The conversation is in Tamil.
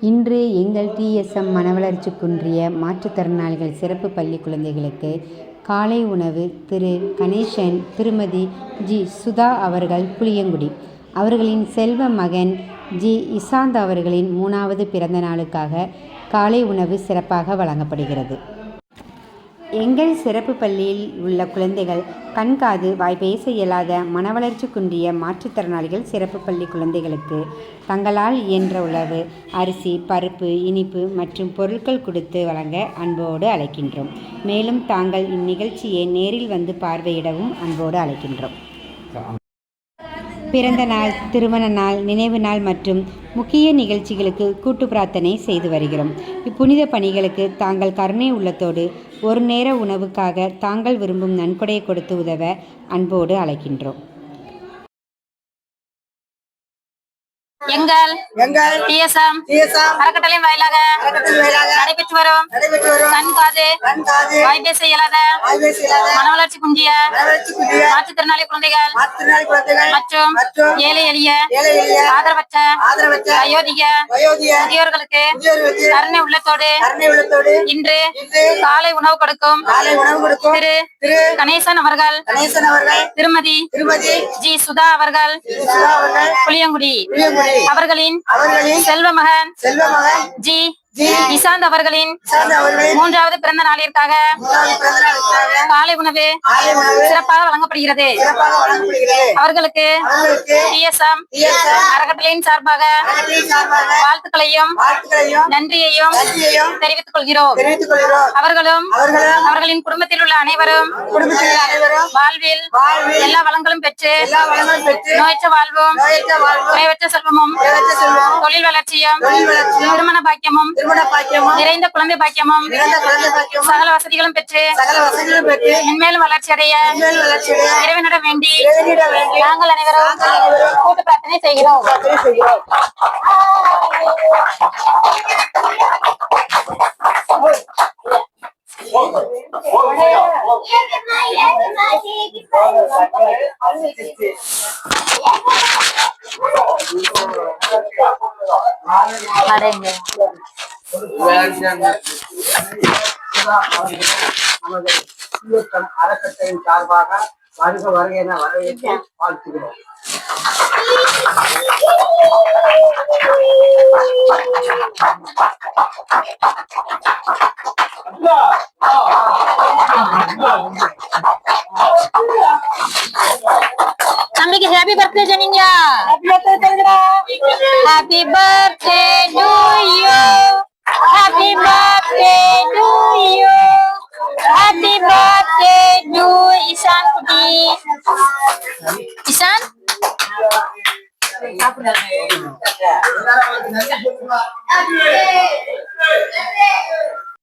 இன்று எங்கள் டிஎஸ்எம் மனவளர்ச்சி குன்றிய மாற்றுத்திறனாளிகள் சிறப்பு பள்ளி குழந்தைகளுக்கு காலை உணவு திரு கணேசன், திருமதி ஜி சுதா அவர்கள் புளியங்குடி அவர்களின் செல்வ மகன் ஜி இசாந்த் அவர்களின் 3வது பிறந்த நாளுக்காக காலை உணவு சிறப்பாக வழங்கப்படுகிறது. எங்கள் சிறப்பு பள்ளியில் உள்ள குழந்தைகள் கண், காது, வாய் பேச இயலாத மனவளர்ச்சி குன்றிய மாற்றுத்திறனாளிகள் சிறப்பு பள்ளி குழந்தைகளுக்கு தங்களால் இயன்ற உணவு அரிசி, பருப்பு, இனிப்பு மற்றும் பொருட்கள் கொடுத்து வழங்க அன்போடு அழைக்கின்றோம். மேலும் தாங்கள் இந்நிகழ்ச்சியை நேரில் வந்து பார்வையிடவும் அன்போடு அழைக்கின்றோம். பிறந்த நாள், திருமண நாள், நினைவு நாள் மற்றும் முக்கிய நிகழ்ச்சிகளுக்கு கூட்டு பிரார்த்தனை செய்து வருகிறோம். இப்புனித பணிகளுக்கு தாங்கள் கருணை உள்ளத்தோடு ஒரு நேர உணவுக்காக தாங்கள் விரும்பும் நன்கொடையை கொடுத்து உதவ அன்போடு அழைக்கின்றோம். எங்கள் டிஎஸ்எம் அறக்கட்டளையின் வாயிலாக நடைபெற்று வரும் கண், காது, வாய் பேச இயலாத மனவளர்ச்சி குன்றிய மாற்றுத்திறனாளி குழந்தைகள் மற்றும் ஏழை எளிய ஆதரவற்ற வயோதிக முதியோர்களுக்கு கருணை உள்ளத்தோடு இன்று காலை உணவு கொடுக்கும் திரு கணேசன் அவர்கள், திருமதி ஜி சுதா அவர்கள் புளியங்குடி அவர்களின் செல்வ மகன் ஜி இசாந்த் அவர்களின் 3வது பிறந்த நாளிற்காக காலை உணவு சிறப்பாக வழங்கப்படுகிறது. அவர்களுக்கு டிஎஸ்எம் அறக்கட்டளையின் சார்பாக வாழ்த்துக்களையும் நன்றியையும் தெரிவித்துக் கொள்கிறோம். அவர்களும் அவர்களின் குடும்பத்தில் உள்ள அனைவரும் வாழ்வில் எல்லா வளங்களும் பெற்று நோயற்ற வாழ்வும் குறைவற்ற செல்வமும் தொழில் வளர்ச்சியும் திருமண பாக்கியமும் நிறைந்த குழந்தை பாக்கியமும் சகல வசதிகளும் பெற்று மென்மேலும் வளர்ச்சி அடைய இறைவனிடம் வேண்டி நாங்கள் அனைவரும் கூட்டு பிரார்த்தனை செய்கிறோம். அறக்கட்டையின் சார்பாக வருக வருக என வரவேற்று வாழ்த்துகிறோம். தம்பிக்கு ஹாப்பி பர்த்டே சொன்னீங்க. Happy birthday to you, happy birthday to you, happy birthday to Ishan குட்டி. இசான்